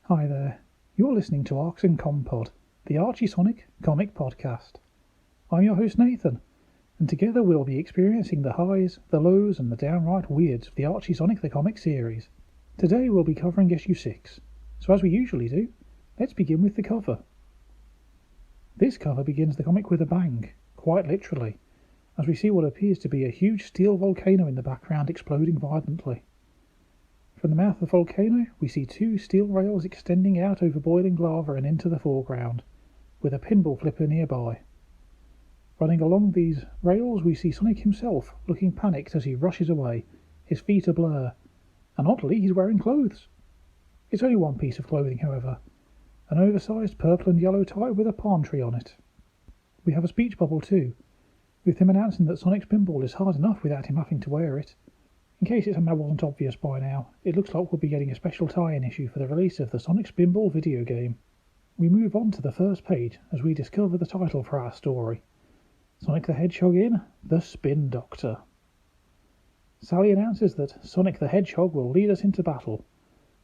Hi there, you're listening to Arcsoncompod, the Archie Sonic comic podcast. I'm your host Nathan, and together we'll be experiencing the highs, the lows, and the downright weirds of the Archie Sonic the comic series. Today we'll be covering issue 6, so as we usually do, let's begin with the cover. This cover begins the comic with a bang, quite literally, as we see what appears to be a huge steel volcano in the background exploding violently. From the mouth of the volcano, we see two steel rails extending out over boiling lava and into the foreground, with a pinball flipper nearby. Running along these rails, we see Sonic himself, looking panicked as he rushes away, his feet a blur, and oddly he's wearing clothes. It's only one piece of clothing, however, an oversized purple and yellow tie with a palm tree on it. We have a speech bubble too, with him announcing that Sonic Spinball is hard enough without him having to wear it. In case it somehow wasn't obvious by now, it looks like we'll be getting a special tie-in issue for the release of the Sonic Spinball video game. We move on to the first page as we discover the title for our story. Sonic the Hedgehog in The Spin Doctor. Sally announces that Sonic the Hedgehog will lead us into battle.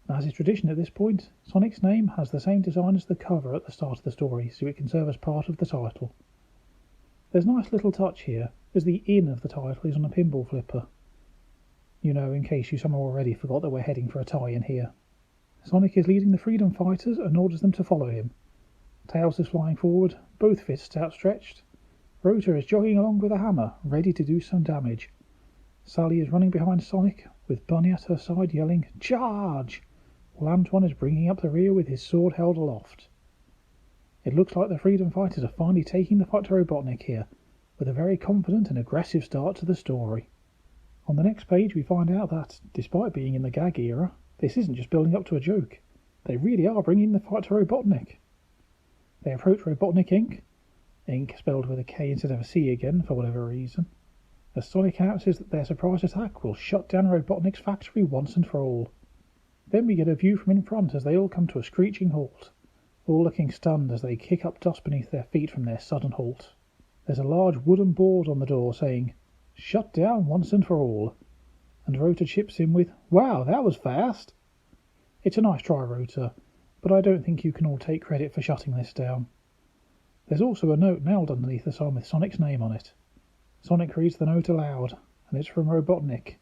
As is tradition at this point, Sonic's name has the same design as the cover at the start of the story, so it can serve as part of the title. There's a nice little touch here, as the "in" of the title is on a pinball flipper. You know, in case you somehow already forgot that we're heading for a tie-in here. Sonic is leading the Freedom Fighters and orders them to follow him. Tails is flying forward, both fists outstretched. Rotor is jogging along with a hammer, ready to do some damage. Sally is running behind Sonic, with Bunny at her side yelling, "Charge!" while Antoine is bringing up the rear with his sword held aloft. It looks like the Freedom Fighters are finally taking the fight to Robotnik here, with a very confident and aggressive start to the story. On the next page we find out that, despite being in the gag era, this isn't just building up to a joke. They really are bringing the fight to Robotnik. They approach Robotnik Inc., Inc. spelled with a K instead of a C again for whatever reason, as Sonic announces that their surprise attack will shut down Robotnik's factory once and for all. Then we get a view from in front as they all come to a screeching halt, all looking stunned as they kick up dust beneath their feet from their sudden halt. There's a large wooden board on the door saying, "Shut down once and for all," and Rotor chips in with, "Wow, that was fast." It's a nice try, Rotor, but I don't think you can all take credit for shutting this down. There's also a note nailed underneath the sign with Sonic's name on it. Sonic reads the note aloud, and it's from Robotnik,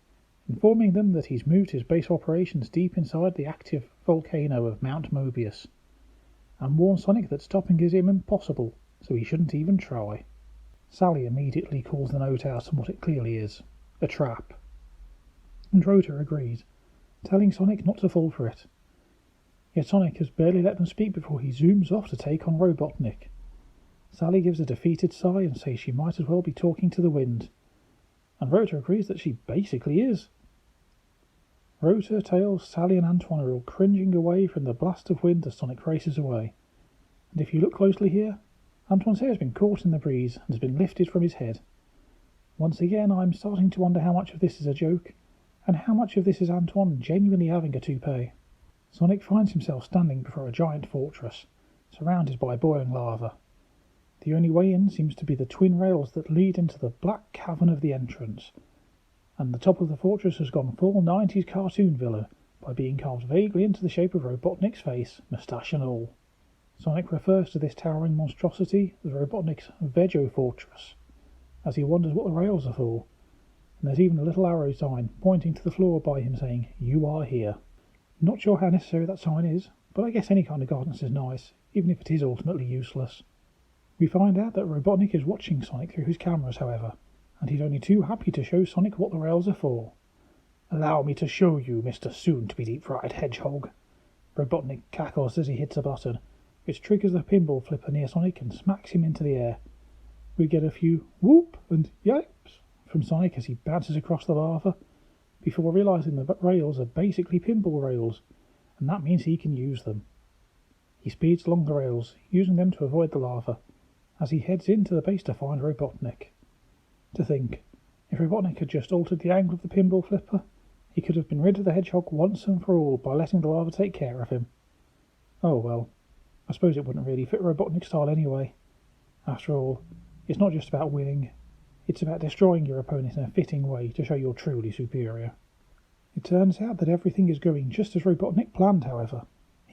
informing them that he's moved his base operations deep inside the active volcano of Mount Mobius, and warns Sonic that stopping is impossible, so he shouldn't even try. Sally immediately calls the note out on what it clearly is, a trap. And Rotor agrees, telling Sonic not to fall for it. Yet Sonic has barely let them speak before he zooms off to take on Robotnik. Sally gives a defeated sigh and says she might as well be talking to the wind, and Rotor agrees that she basically is. Rotor, Tails, Sally and Antoine are all cringing away from the blast of wind as Sonic races away, and if you look closely here, Antoine's hair has been caught in the breeze and has been lifted from his head. Once again, I'm starting to wonder how much of this is a joke, and how much of this is Antoine genuinely having a toupee. Sonic finds himself standing before a giant fortress, surrounded by boiling lava. The only way in seems to be the twin rails that lead into the black cavern of the entrance, and the top of the fortress has gone full 90s cartoon villain by being carved vaguely into the shape of Robotnik's face, moustache and all. Sonic refers to this towering monstrosity as Robotnik's Veggie Fortress, as he wonders what the rails are for, and there's even a little arrow sign pointing to the floor by him saying, "You are here." Not sure how necessary that sign is, but I guess any kind of guidance is nice, even if it is ultimately useless. We find out that Robotnik is watching Sonic through his cameras, however, and he's only too happy to show Sonic what the rails are for. "Allow me to show you, Mr. Soon-to-be-deep-fried Hedgehog." Robotnik cackles as he hits a button, which triggers the pinball flipper near Sonic and smacks him into the air. We get a few whoop and yipes from Sonic as he bounces across the lava, before realizing the rails are basically pinball rails, and that means he can use them. He speeds along the rails, using them to avoid the lava, as he heads into the base to find Robotnik. To think, if Robotnik had just altered the angle of the pinball flipper, he could have been rid of the hedgehog once and for all by letting the lava take care of him. Oh well. I suppose it wouldn't really fit Robotnik's style anyway. After all, it's not just about winning, it's about destroying your opponent in a fitting way to show you're truly superior. It turns out that everything is going just as Robotnik planned, however.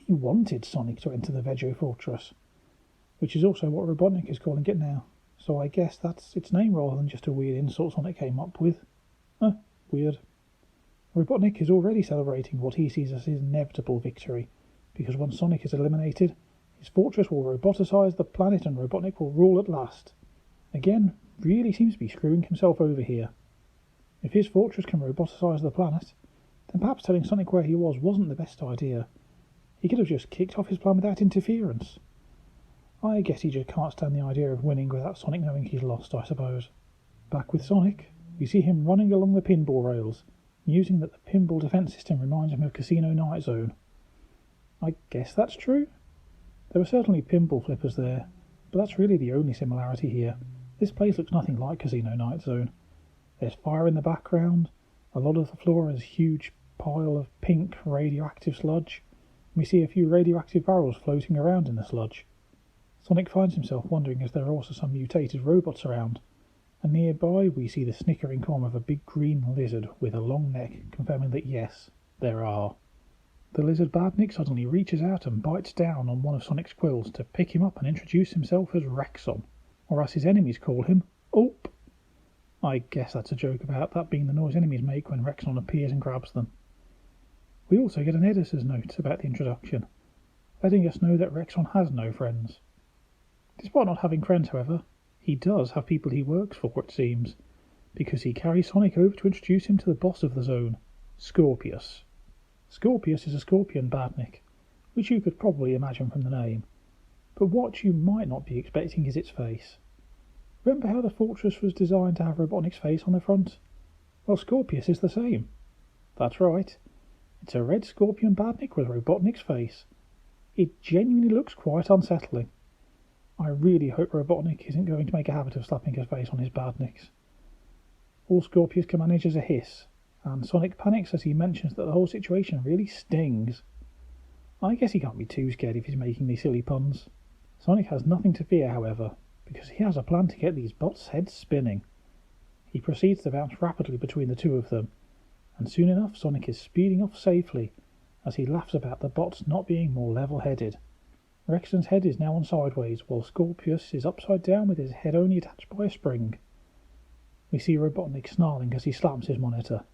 He wanted Sonic to enter the Veggie Fortress, which is also what Robotnik is calling it now. So I guess that's its name rather than just a weird insult Sonic came up with. Weird. Robotnik is already celebrating what he sees as his inevitable victory, because once Sonic is eliminated, his fortress will roboticize the planet and Robotnik will rule at last. Again, really seems to be screwing himself over here. If his fortress can roboticize the planet, then perhaps telling Sonic where he wasn't the best idea. He could have just kicked off his plan without interference. I guess he just can't stand the idea of winning without Sonic knowing he's lost, I suppose. Back with Sonic, we see him running along the pinball rails, musing that the pinball defense system reminds him of Casino Night Zone. I guess that's true. There were certainly pinball flippers there, but that's really the only similarity here. This place looks nothing like Casino Night Zone. There's fire in the background, a lot of the floor is a huge pile of pink radioactive sludge, and we see a few radioactive barrels floating around in the sludge. Sonic finds himself wondering if there are also some mutated robots around, and nearby we see the snickering form of a big green lizard with a long neck, confirming that yes, there are. The lizard badnik suddenly reaches out and bites down on one of Sonic's quills to pick him up and introduce himself as Rexon, or as his enemies call him, Oop. I guess that's a joke about that being the noise enemies make when Rexon appears and grabs them. We also get an editor's note about the introduction, letting us know that Rexon has no friends. Despite not having friends, however, he does have people he works for, it seems, because he carries Sonic over to introduce him to the boss of the zone, Scorpius. Scorpius is a scorpion badnik, which you could probably imagine from the name, but what you might not be expecting is its face. Remember how the fortress was designed to have Robotnik's face on the front? Well, Scorpius is the same. That's right. It's a red scorpion badnik with Robotnik's face. It genuinely looks quite unsettling. I really hope Robotnik isn't going to make a habit of slapping his face on his badniks. All Scorpius can manage is a hiss, and Sonic panics as he mentions that the whole situation really stings. I guess he can't be too scared if he's making these silly puns. Sonic has nothing to fear, however, because he has a plan to get these bots' heads spinning. He proceeds to bounce rapidly between the two of them, and soon enough Sonic is speeding off safely as he laughs about the bots not being more level-headed. Rexon's head is now on sideways, while Scorpius is upside down with his head only attached by a spring. We see Robotnik snarling as he slams his monitor,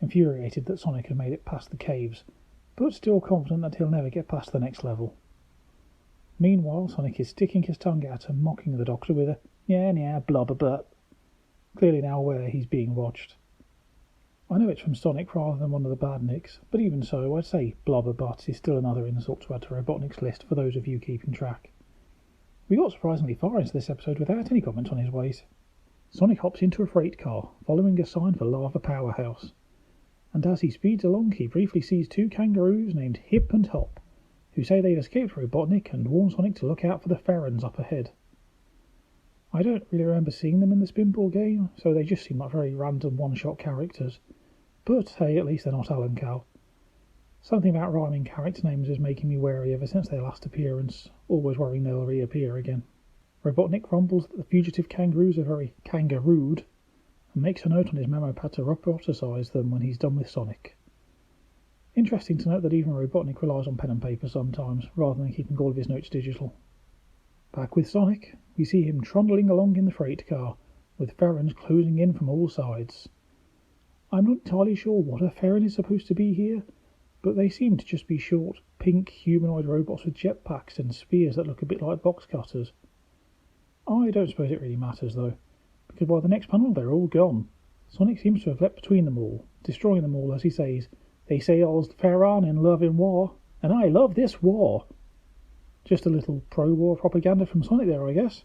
infuriated that Sonic had made it past the caves, but still confident that he'll never get past the next level. Meanwhile, Sonic is sticking his tongue out and mocking the Doctor with a yeah, blubber butt, clearly now aware he's being watched. I know it's from Sonic rather than one of the badniks, but even so, I'd say blubber butt is still another insult to add to Robotnik's list for those of you keeping track. We got surprisingly far into this episode without any comment on his ways. Sonic hops into a freight car, following a sign for Lava Powerhouse, and as he speeds along he briefly sees two kangaroos named Hip and Hop, who say they've escaped Robotnik and warn Sonic to look out for the Ferrans up ahead. I don't really remember seeing them in the Spinball game, so they just seem like very random one-shot characters. But hey, at least they're not Alan Cal. Something about rhyming character names is making me wary ever since their last appearance, always worrying they'll reappear again. Robotnik grumbles that the fugitive kangaroos are very kangarooed, and makes a note on his memo pad to roboticize them when he's done with Sonic. Interesting to note that even Robotnik relies on pen and paper sometimes, rather than keeping all of his notes digital. Back with Sonic, we see him trundling along in the freight car, with Ferrans closing in from all sides. I'm not entirely sure what a Ferran is supposed to be here, but they seem to just be short, pink humanoid robots with jetpacks and spears that look a bit like box cutters. I don't suppose it really matters though, because by the next panel they're all gone. Sonic seems to have leapt between them all, destroying them all as he says, "They say all's fair on in love and war, and I love this war." Just a little pro-war propaganda from Sonic there, I guess.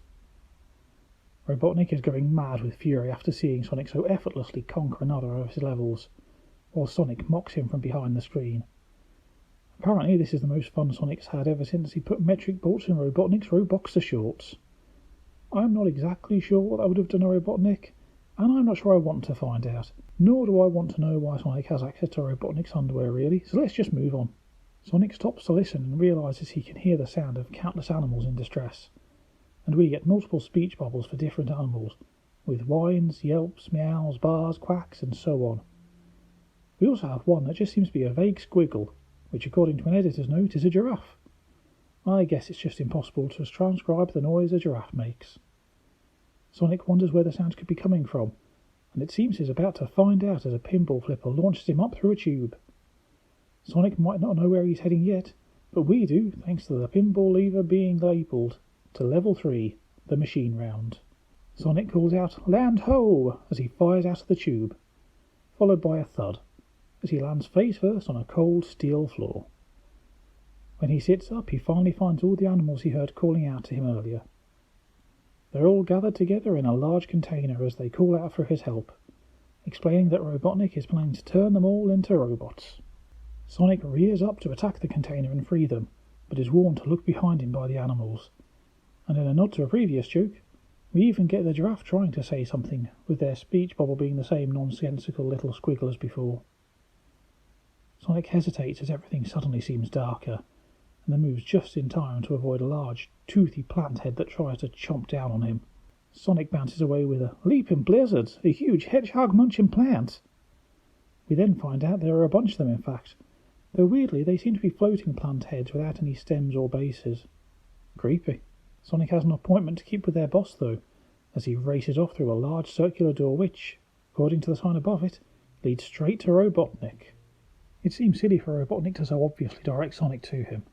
Robotnik is going mad with fury after seeing Sonic so effortlessly conquer another of his levels, while Sonic mocks him from behind the screen. Apparently this is the most fun Sonic's had ever since he put metric bolts in Robotnik's Roboxer shorts. I'm not exactly sure what that would have done to Robotnik, and I'm not sure I want to find out, nor do I want to know why Sonic has access to Robotnik's underwear really, so let's just move on. Sonic stops to listen and realises he can hear the sound of countless animals in distress, and we get multiple speech bubbles for different animals, with whines, yelps, meows, bars, quacks, and so on. We also have one that just seems to be a vague squiggle, which according to an editor's note is a giraffe. I guess it's just impossible to transcribe the noise a giraffe makes. Sonic wonders where the sounds could be coming from, and it seems he's about to find out as a pinball flipper launches him up through a tube. Sonic might not know where he's heading yet, but we do, thanks to the pinball lever being labelled to level 3, the machine round. Sonic calls out, "Land ho!" as he fires out of the tube, followed by a thud, as he lands face first on a cold steel floor. When he sits up, he finally finds all the animals he heard calling out to him earlier. They're all gathered together in a large container as they call out for his help, explaining that Robotnik is planning to turn them all into robots. Sonic rears up to attack the container and free them, but is warned to look behind him by the animals. And in a nod to a previous joke, we even get the giraffe trying to say something, with their speech bubble being the same nonsensical little squiggle as before. Sonic hesitates as everything suddenly seems darker, and then moves just in time to avoid a large, toothy plant head that tries to chomp down on him. Sonic bounces away with a leaping blizzard, a huge hedgehog-munching plant. We then find out there are a bunch of them in fact, though weirdly they seem to be floating plant heads without any stems or bases. Creepy. Sonic has an appointment to keep with their boss though, as he races off through a large circular door which, according to the sign above it, leads straight to Robotnik. It seems silly for Robotnik to so obviously direct Sonic to him,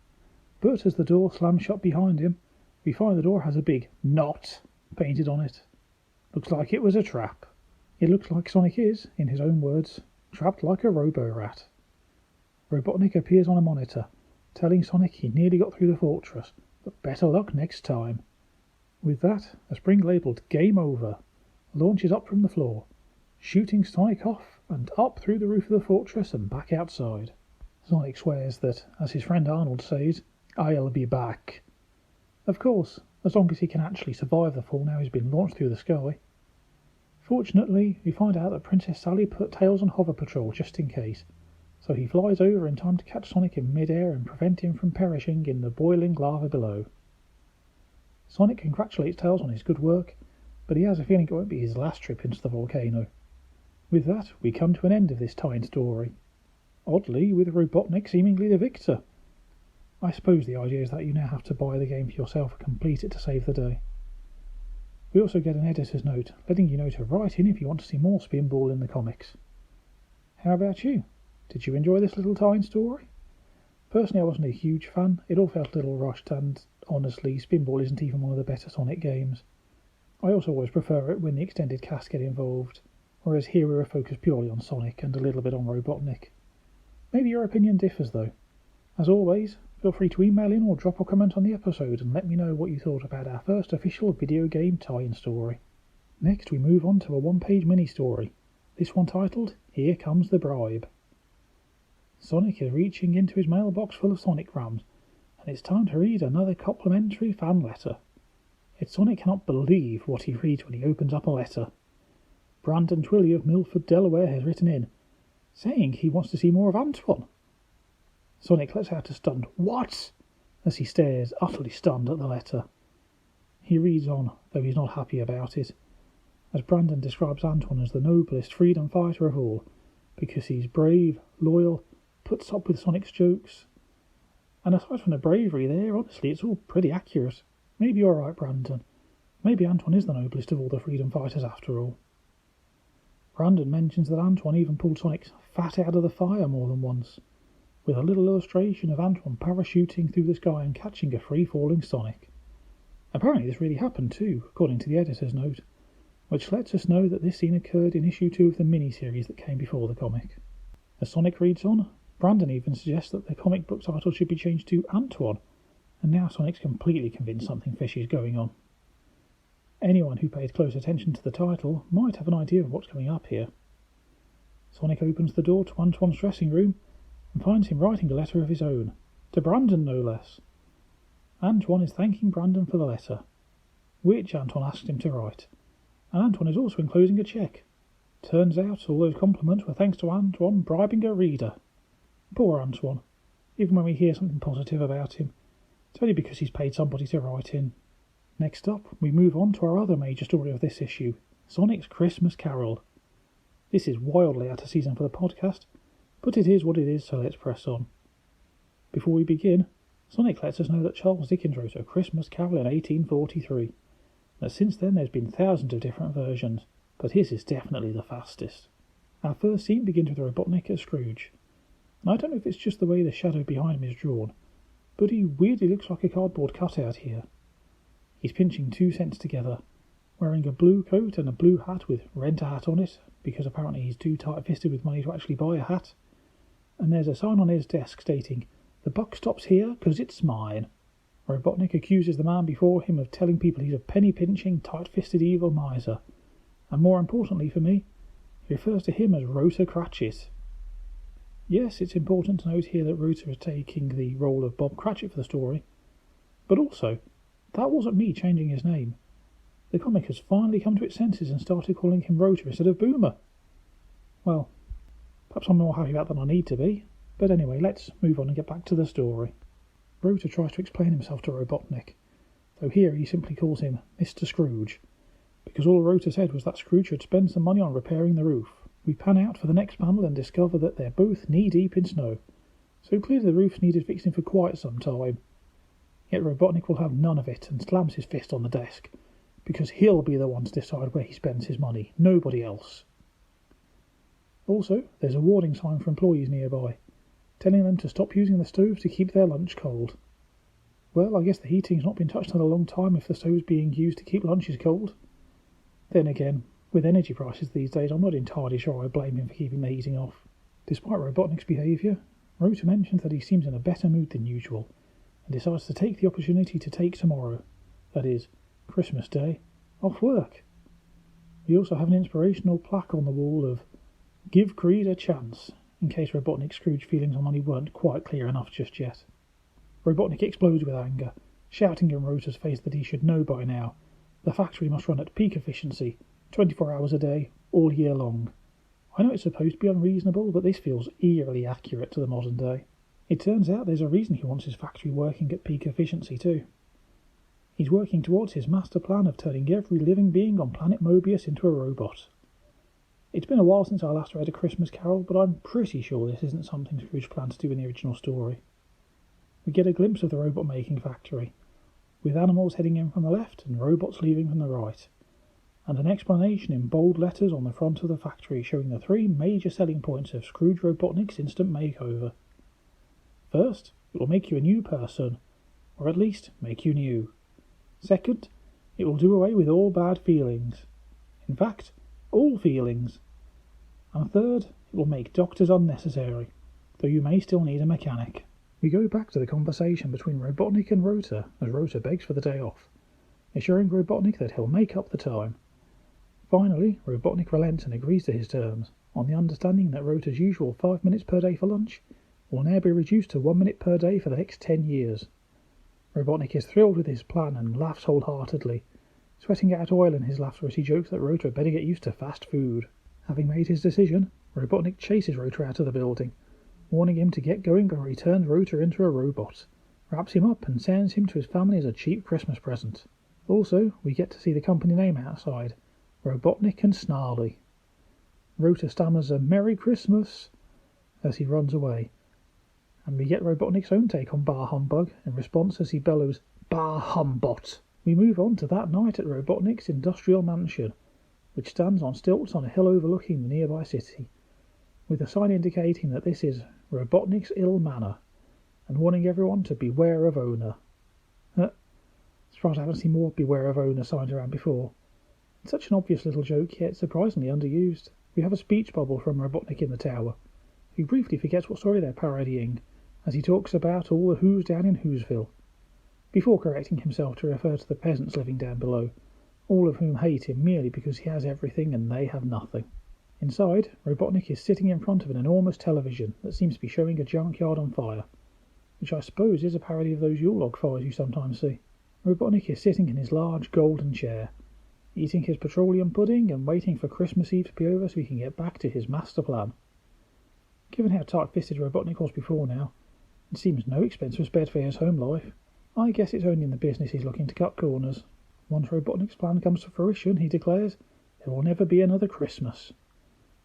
but as the door slams shut behind him, we find the door has a big "Not" painted on it. Looks like it was a trap. It looks like Sonic is, in his own words, trapped like a robo-rat. Robotnik appears on a monitor, telling Sonic he nearly got through the fortress, but better luck next time. With that, a spring labelled "Game Over" launches up from the floor, shooting Sonic off and up through the roof of the fortress and back outside. Sonic swears that, as his friend Arnold says, "I'll be back." Of course, as long as he can actually survive the fall now he's been launched through the sky. Fortunately, we find out that Princess Sally put Tails on hover patrol just in case, so he flies over in time to catch Sonic in mid-air and prevent him from perishing in the boiling lava below. Sonic congratulates Tails on his good work, but he has a feeling it won't be his last trip into the volcano. With that, we come to an end of this tie-in story. Oddly, with Robotnik seemingly the victor. I suppose the idea is that you now have to buy the game for yourself and complete it to save the day. We also get an editor's note, letting you know to write in if you want to see more Spinball in the comics. How about you? Did you enjoy this little tie-in story? Personally, I wasn't a huge fan. It all felt a little rushed, and honestly, Spinball isn't even one of the better Sonic games. I also always prefer it when the extended cast get involved, whereas here we were focused purely on Sonic and a little bit on Robotnik. Maybe your opinion differs though. As always, feel free to email in or drop a comment on the episode and let me know what you thought about our first official video game tie-in story. Next we move on to a one-page mini-story, this one titled, "Here Comes the Bribe." Sonic is reaching into his mailbox full of Sonicgrams, and it's time to read another complimentary fan letter. Yet Sonic cannot believe what he reads when he opens up a letter. Brandon Twilly of Milford, Delaware has written in, saying he wants to see more of Antoine. Sonic lets out a stunned "What?" as he stares, utterly stunned, at the letter. He reads on, though he's not happy about it, as Brandon describes Antoine as the noblest freedom fighter of all, because he's brave, loyal, puts up with Sonic's jokes. And aside from the bravery there, honestly, it's all pretty accurate. Maybe you're right, Brandon. Maybe Antoine is the noblest of all the freedom fighters after all. Brandon mentions that Antoine even pulled Sonic's fat out of the fire more than once, with a little illustration of Antoine parachuting through the sky and catching a free-falling Sonic. Apparently this really happened too, according to the editor's note, which lets us know that this scene occurred in issue 2 of the mini-series that came before the comic. As Sonic reads on, Brandon even suggests that the comic book title should be changed to Antoine, and now Sonic's completely convinced something fishy is going on. Anyone who paid close attention to the title might have an idea of what's coming up here. Sonic opens the door to Antoine's dressing room and finds him writing a letter of his own, to Brandon no less. Antoine is thanking Brandon for the letter, which Antoine asked him to write, and Antoine is also enclosing a cheque. Turns out all those compliments were thanks to Antoine bribing a reader. Poor Antoine. Even when we hear something positive about him, it's only because he's paid somebody to write in. Next up, we move on to our other major story of this issue, Sonic's Christmas Carol. This is wildly out of season for the podcast, but it is what it is, so let's press on. Before we begin, Sonic lets us know that Charles Dickens wrote A Christmas Carol in 1843. That since then there's been thousands of different versions, but his is definitely the fastest. Our first scene begins with Robotnik as Scrooge. And I don't know if it's just the way the shadow behind him is drawn, but he weirdly looks like a cardboard cutout here. He's pinching 2 cents together, wearing a blue coat and a blue hat with rent-a-hat on it, because apparently he's too tight-fisted with money to actually buy a hat. And there's a sign on his desk stating, "The buck stops here 'cause it's mine." Robotnik accuses the man before him of telling people he's a penny-pinching, tight-fisted evil miser. And more importantly for me, he refers to him as Rotor Cratchit. Yes, it's important to note here that Rotor is taking the role of Bob Cratchit for the story. But also, that wasn't me changing his name. The comic has finally come to its senses and started calling him Rotor instead of Boomer. Well, perhaps I'm more happy about that than I need to be. But anyway, let's move on and get back to the story. Rotor tries to explain himself to Robotnik, though here he simply calls him Mr. Scrooge, because all Rotor said was that Scrooge should spend some money on repairing the roof. We pan out for the next panel and discover that they're both knee-deep in snow, so clearly the roof's needed fixing for quite some time. Yet Robotnik will have none of it and slams his fist on the desk, because he'll be the one to decide where he spends his money, nobody else. Also, there's a warning sign for employees nearby, telling them to stop using the stove to keep their lunch cold. Well, I guess the heating's not been touched in a long time if the stove's being used to keep lunches cold. Then again, with energy prices these days, I'm not entirely sure I blame him for keeping the heating off. Despite Robotnik's behaviour, Rotor mentions that he seems in a better mood than usual, and decides to take the opportunity to take tomorrow, that is, Christmas Day, off work. We also have an inspirational plaque on the wall of "Give Creed a Chance," in case Robotnik's Scrooge feelings on money weren't quite clear enough just yet. Robotnik explodes with anger, shouting in Rotor's face that he should know by now. The factory must run at peak efficiency, 24 hours a day, all year long. I know it's supposed to be unreasonable, but this feels eerily accurate to the modern day. It turns out there's a reason he wants his factory working at peak efficiency too. He's working towards his master plan of turning every living being on planet Mobius into a robot. It's been a while since I last read A Christmas Carol, but I'm pretty sure this isn't something Scrooge planned to do in the original story. We get a glimpse of the robot-making factory, with animals heading in from the left and robots leaving from the right, and an explanation in bold letters on the front of the factory showing the 3 major selling points of Scrooge Robotnik's instant makeover. First, it will make you a new person, or at least make you new. Second, it will do away with all bad feelings. In fact, all feelings. And third, it will make doctors unnecessary, though you may still need a mechanic. We go back to the conversation between Robotnik and Rotor as Rotor begs for the day off, assuring Robotnik that he'll make up the time. Finally, Robotnik relents and agrees to his terms, on the understanding that Rotor's usual 5 minutes per day for lunch will now be reduced to 1 minute per day for the next 10 years. Robotnik is thrilled with his plan and laughs wholeheartedly, sweating out oil in his laughter as he jokes that Rotor had better get used to fast food. Having made his decision, Robotnik chases Rotor out of the building, warning him to get going or he turns Rotor into a robot, wraps him up and sends him to his family as a cheap Christmas present. Also, we get to see the company name outside, Robotnik and Snarly. Rotor stammers a "Merry Christmas" as he runs away, and we get Robotnik's own take on Bar Humbug in response as he bellows, "Bar Humbot!" We move on to that night at Robotnik's industrial mansion, which stands on stilts on a hill overlooking the nearby city, with a sign indicating that this is Robotnik's Ill Manor, and warning everyone to beware of owner. As far as I haven't seen more beware of owner signs around before. It's such an obvious little joke, yet surprisingly underused. We have a speech bubble from Robotnik in the tower, who briefly forgets what story they're parodying, as he talks about all the Who's down in Whoville, before correcting himself to refer to the peasants living down below, all of whom hate him merely because he has everything and they have nothing. Inside, Robotnik is sitting in front of an enormous television that seems to be showing a junkyard on fire, which I suppose is a parody of those Yule log fires you sometimes see. Robotnik is sitting in his large golden chair, eating his petroleum pudding and waiting for Christmas Eve to be over so he can get back to his master plan. Given how tight-fisted Robotnik was before now, it seems no expense was spared for his home life. I guess it's only in the business he's looking to cut corners. Once Robotnik's plan comes to fruition, he declares, there will never be another Christmas.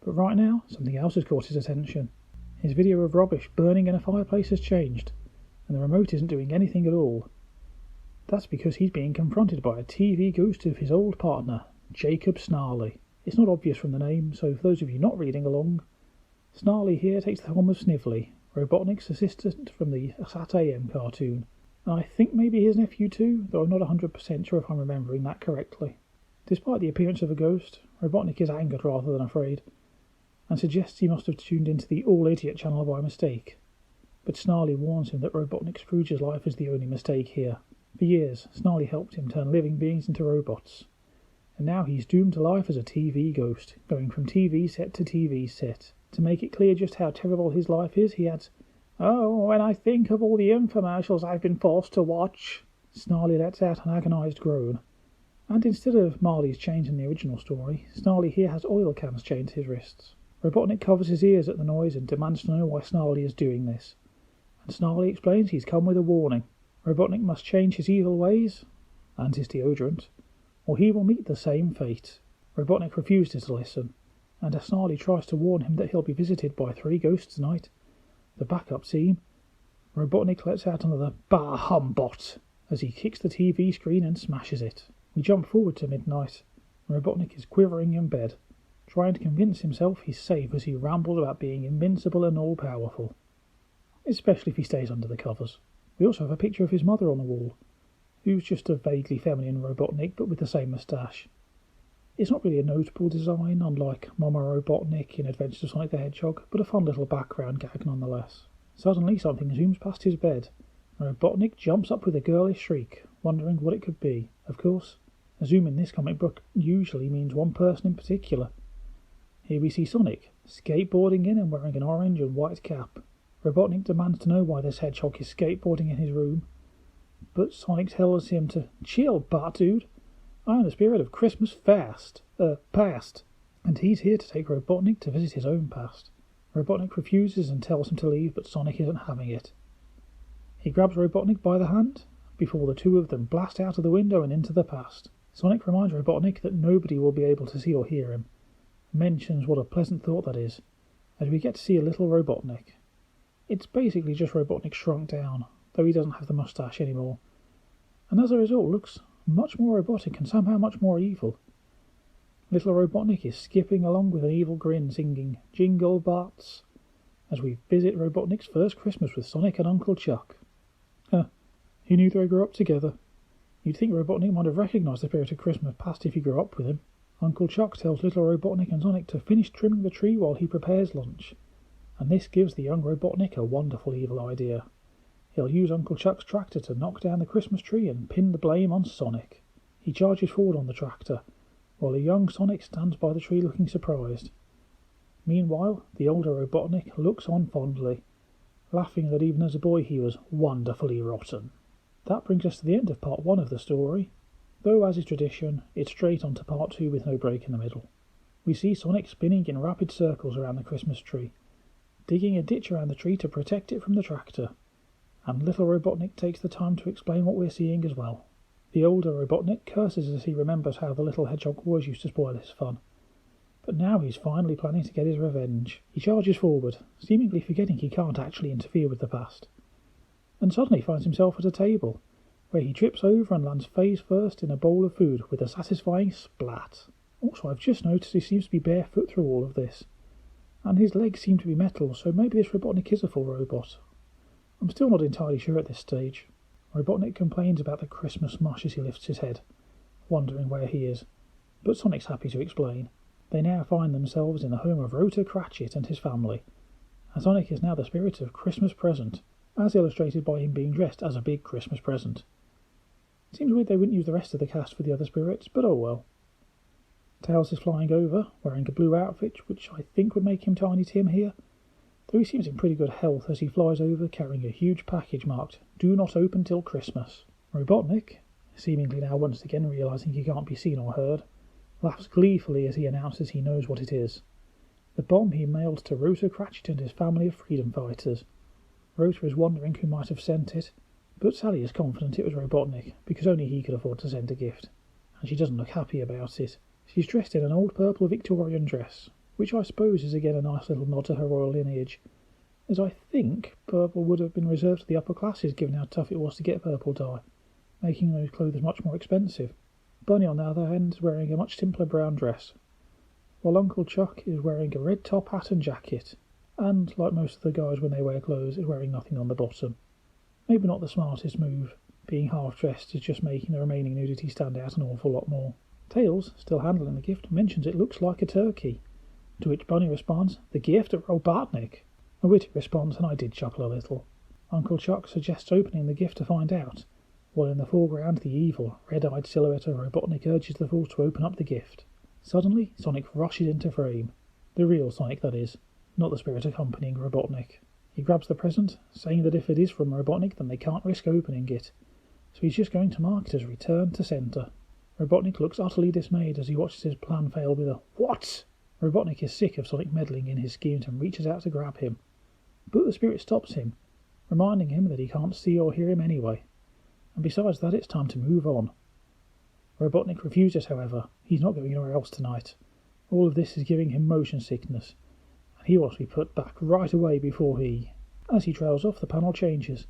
But right now, something else has caught his attention. His video of rubbish burning in a fireplace has changed, and the remote isn't doing anything at all. That's because he's being confronted by a TV ghost of his old partner, Jacob Snarley. It's not obvious from the name, so for those of you not reading along, Snarley here takes the form of Snively, Robotnik's assistant from the Sat AM cartoon, and I think maybe his nephew too, though I'm not 100% sure if I'm remembering that correctly. Despite the appearance of a ghost, Robotnik is angered rather than afraid, and suggests he must have tuned into the All-Idiot channel by mistake. But Snarley warns him that Robotnik Scrooge's life is the only mistake here. For years, Snarley helped him turn living beings into robots, and now he's doomed to life as a TV ghost, going from TV set to TV set. To make it clear just how terrible his life is, he adds, "Oh, when I think of all the infomercials I've been forced to watch." Snarley lets out an agonised groan, and instead of Marley's chains in the original story, Snarley here has oil cans chained to his wrists. Robotnik covers his ears at the noise and demands to know why Snarley is doing this, and Snarley explains he's come with a warning. Robotnik must change his evil ways, and his deodorant, or he will meet the same fate. Robotnik refuses to listen, and as Snarley tries to warn him that he'll be visited by 3 ghosts tonight, the backup scene, Robotnik lets out another "Bah humbot" as he kicks the TV screen and smashes it. We jump forward to midnight. Robotnik is quivering in bed, trying to convince himself he's safe as he rambles about being invincible and all-powerful, especially if he stays under the covers. We also have a picture of his mother on the wall, who's just a vaguely feminine Robotnik but with the same moustache. It's not really a notable design, unlike Mama Robotnik in Adventures of Sonic the Hedgehog, but a fun little background gag nonetheless. Suddenly something zooms past his bed, and Robotnik jumps up with a girlish shriek, wondering what it could be. Of course, a zoom in this comic book usually means one person in particular. Here we see Sonic, skateboarding in and wearing an orange and white cap. Robotnik demands to know why this hedgehog is skateboarding in his room, but Sonic tells him to chill, Dude. I am the spirit of Christmas past, and he's here to take Robotnik to visit his own past. Robotnik refuses and tells him to leave, but Sonic isn't having it. He grabs Robotnik by the hand before the two of them blast out of the window and into the past. Sonic reminds Robotnik that nobody will be able to see or hear him, and mentions what a pleasant thought that is, as we get to see a little Robotnik. It's basically just Robotnik shrunk down, though he doesn't have the moustache anymore, and as a result looks much more robotic and somehow much more evil. Little Robotnik is skipping along with an evil grin, singing Jingle Butts, as we visit Robotnik's first Christmas with Sonic and Uncle Chuck. He knew they grew up together. You'd think Robotnik might have recognised the spirit of Christmas past if he grew up with him. Uncle Chuck tells little Robotnik and Sonic to finish trimming the tree while he prepares lunch, and this gives the young Robotnik a wonderful evil idea. He'll use Uncle Chuck's tractor to knock down the Christmas tree and pin the blame on Sonic. He charges forward on the tractor, while the young Sonic stands by the tree looking surprised. Meanwhile, the older Robotnik looks on fondly, laughing that even as a boy he was wonderfully rotten. That brings us to the end of part 1 of the story, though as is tradition, it's straight on to part 2 with no break in the middle. We see Sonic spinning in rapid circles around the Christmas tree, digging a ditch around the tree to protect it from the tractor, and little Robotnik takes the time to explain what we're seeing as well. The older Robotnik curses as he remembers how the little hedgehog always used to spoil his fun, but now he's finally planning to get his revenge. He charges forward, seemingly forgetting he can't actually interfere with the past, and suddenly finds himself at a table, where he trips over and lands face first in a bowl of food with a satisfying splat. Also, I've just noticed he seems to be barefoot through all of this, and his legs seem to be metal, so maybe this Robotnik is a full robot. I'm still not entirely sure at this stage. Robotnik complains about the Christmas mush as he lifts his head, wondering where he is, but Sonic's happy to explain. They now find themselves in the home of Rotor and his family, and Sonic is now the spirit of Christmas present, as illustrated by him being dressed as a big Christmas present. Seems weird they wouldn't use the rest of the cast for the other spirits, but oh well. Tails is flying over, wearing a blue outfit, which I think would make him Tiny Tim here, though he seems in pretty good health as he flies over carrying a huge package marked, "Do not open till Christmas." Robotnik, seemingly now once again realising he can't be seen or heard, laughs gleefully as he announces he knows what it is. The bomb he mailed to Rotor and his family of freedom fighters. Rotor is wondering who might have sent it, but Sally is confident it was Robotnik, because only he could afford to send a gift, and she doesn't look happy about it. She's dressed in an old purple Victorian dress, which I suppose is again a nice little nod to her royal lineage, as I think purple would have been reserved to the upper classes given how tough it was to get purple dye, making those clothes much more expensive. Bunny, on the other hand, is wearing a much simpler brown dress, while Uncle Chuck is wearing a red top hat and jacket, and, like most of the guys when they wear clothes, is wearing nothing on the bottom. Maybe not the smartest move, being half-dressed is just making the remaining nudity stand out an awful lot more. Tails, still handling the gift, mentions it looks like a turkey, to which Bunny responds, "The gift of Robotnik." A witty response, and I did chuckle a little. Uncle Chuck suggests opening the gift to find out, while in the foreground the evil, red-eyed silhouette of Robotnik urges the fool to open up the gift. Suddenly, Sonic rushes into frame. The real Sonic, that is, not the spirit accompanying Robotnik. He grabs the present, saying that if it is from Robotnik, then they can't risk opening it, so he's just going to mark it as returned to center. Robotnik looks utterly dismayed as he watches his plan fail with a "What?" Robotnik is sick of Sonic meddling in his schemes and reaches out to grab him, but the spirit stops him, reminding him that he can't see or hear him anyway, and besides that it's time to move on. Robotnik refuses, however. He's not going anywhere else tonight. All of this is giving him motion sickness, and he wants to be put back right away before he... As he trails off, the panel changes,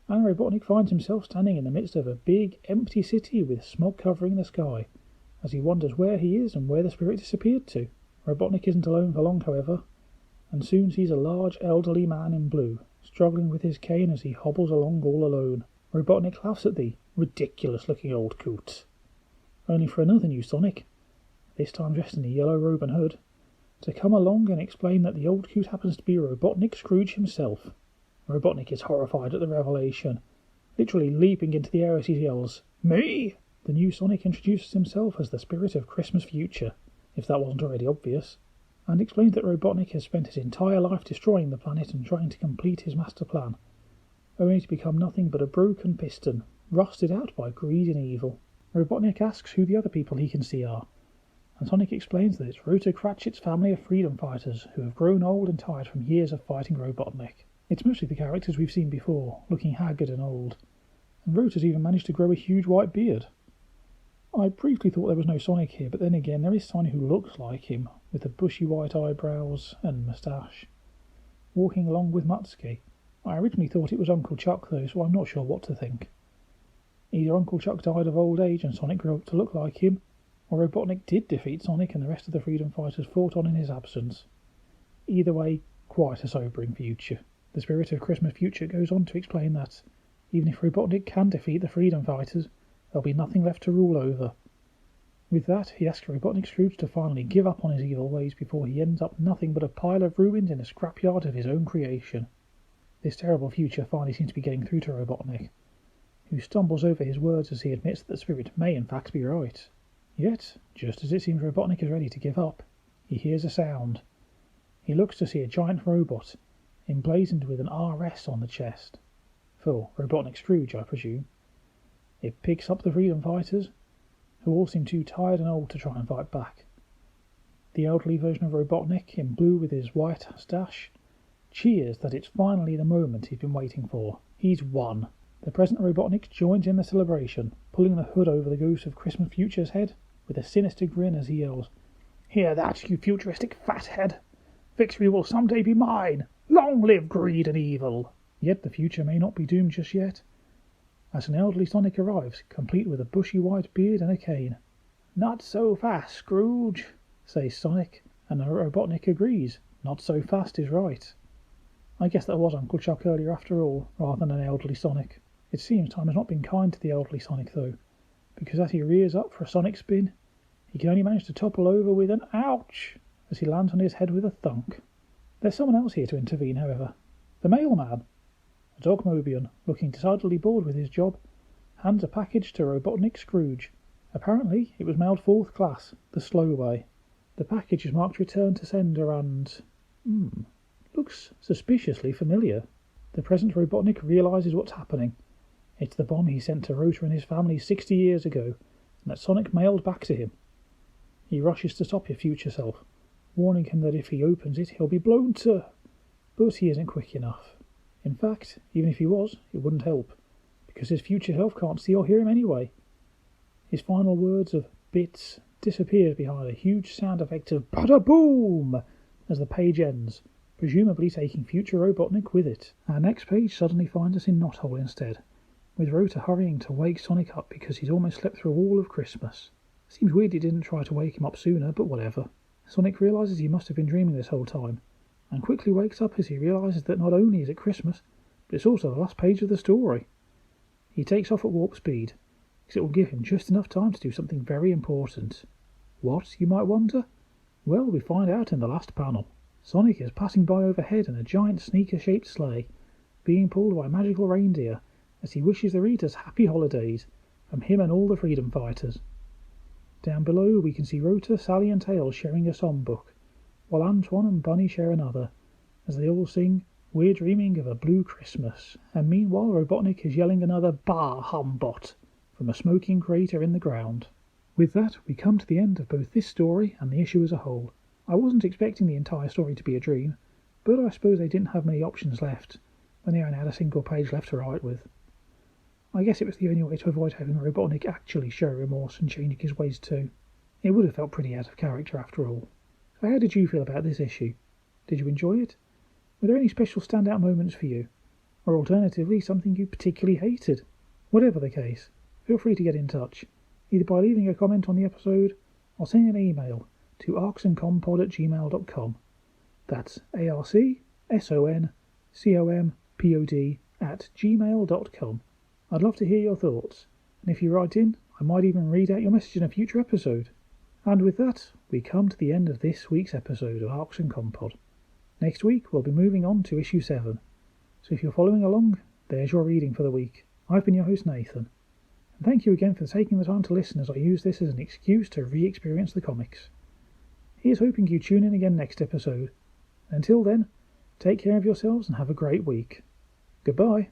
and Robotnik finds himself standing in the midst of a big, empty city with smog covering the sky, as he wonders where he is and where the spirit disappeared to. Robotnik isn't alone for long, however, and soon sees a large, elderly man in blue, struggling with his cane as he hobbles along all alone. Robotnik laughs at the ridiculous-looking old coot, only for another new Sonic, this time dressed in a yellow robe and hood, to come along and explain that the old coot happens to be Robotnik Scrooge himself. Robotnik is horrified at the revelation, literally leaping into the air as he yells, "Me!" The new Sonic introduces himself as the spirit of Christmas future, if that wasn't already obvious, and explains that Robotnik has spent his entire life destroying the planet and trying to complete his master plan, only to become nothing but a broken piston, rusted out by greed and evil. Robotnik asks who the other people he can see are, and Sonic explains that it's Rotor Cratchit's family of freedom fighters who have grown old and tired from years of fighting Robotnik. It's mostly the characters we've seen before, looking haggard and old, and Rotor's even managed to grow a huge white beard. I briefly thought there was no Sonic here, but then again there is someone who looks like him, with the bushy white eyebrows and moustache, walking along with Mutsuki. I originally thought it was Uncle Chuck though, so I'm not sure what to think. Either Uncle Chuck died of old age and Sonic grew up to look like him, or Robotnik did defeat Sonic and the rest of the freedom fighters fought on in his absence. Either way, quite a sobering future. The spirit of Christmas future goes on to explain that, even if Robotnik can defeat the freedom fighters, there'll be nothing left to rule over. With that, he asks Robotnik Scrooge to finally give up on his evil ways before he ends up nothing but a pile of ruins in a scrapyard of his own creation. This terrible future finally seems to be getting through to Robotnik, who stumbles over his words as he admits that the spirit may in fact be right. Yet, just as it seems Robotnik is ready to give up, he hears a sound. He looks to see a giant robot, emblazoned with an RS on the chest. For Robotnik Scrooge, I presume. It picks up the freedom fighters, who all seem too tired and old to try and fight back. The elderly version of Robotnik, in blue with his white moustache, cheers that it's finally the moment he's been waiting for. He's won. The present Robotnik joins in the celebration, pulling the hood over the ghost of Christmas Future's head, with a sinister grin as he yells, "Hear that, you futuristic fathead! Victory will someday be mine! Long live greed and evil!" Yet the future may not be doomed just yet, as an elderly Sonic arrives, complete with a bushy white beard and a cane. "Not so fast, Scrooge," says Sonic, and Robotnik agrees. Not so fast is right. I guess that was Uncle Chuck earlier after all, rather than an elderly Sonic. It seems time has not been kind to the elderly Sonic though, because as he rears up for a Sonic spin, he can only manage to topple over with an ouch as he lands on his head with a thunk. There's someone else here to intervene, however. The mailman. A Dogmobian, looking decidedly bored with his job, hands a package to Robotnik Scrooge. Apparently it was mailed 4th class, the slow way. The package is marked return to sender and... looks suspiciously familiar. The present Robotnik realises what's happening. It's the bomb he sent to Rotor and his family 60 years ago, and that Sonic mailed back to him. He rushes to stop his future self, warning him that if he opens it, he'll be blown to... But he isn't quick enough. In fact, even if he was, it wouldn't help, because his future self can't see or hear him anyway. His final words of bits disappears behind a huge sound effect of bada-boom as the page ends, presumably taking future Robotnik with it. Our next page suddenly finds us in Knothole instead, with Rotor hurrying to wake Sonic up because he's almost slept through all of Christmas. Seems weird he didn't try to wake him up sooner, but whatever. Sonic realises he must have been dreaming this whole time, and quickly wakes up as he realises that not only is it Christmas, but it's also the last page of the story. He takes off at warp speed, because it will give him just enough time to do something very important. What, you might wonder? Well, we find out in the last panel. Sonic is passing by overhead in a giant sneaker-shaped sleigh, being pulled by magical reindeer as he wishes the readers happy holidays from him and all the freedom fighters. Down below we can see Rotor, Sally and Tails sharing a songbook, while Antoine and Bunny share another, as they all sing "We're Dreaming of a Blue Christmas," and meanwhile Robotnik is yelling another "Bah, Humbot" from a smoking crater in the ground. With that, we come to the end of both this story and the issue as a whole. I wasn't expecting the entire story to be a dream, but I suppose they didn't have many options left when they only had a single page left to write with. I guess it was the only way to avoid having Robotnik actually show remorse and changing his ways too. It would have felt pretty out of character after all. So how did you feel about this issue? Did you enjoy it? Were there any special standout moments for you? Or alternatively, something you particularly hated? Whatever the case, feel free to get in touch, either by leaving a comment on the episode or sending an email to arcsoncompod@gmail.com. That's arcsoncompod@gmail.com. I'd love to hear your thoughts, and if you write in, I might even read out your message in a future episode. And with that, we come to the end of this week's episode of Arcs and Compod. Next week, we'll be moving on to issue 7. So if you're following along, there's your reading for the week. I've been your host, Nathan. And thank you again for taking the time to listen as I use this as an excuse to re-experience the comics. Here's hoping you tune in again next episode. Until then, take care of yourselves and have a great week. Goodbye.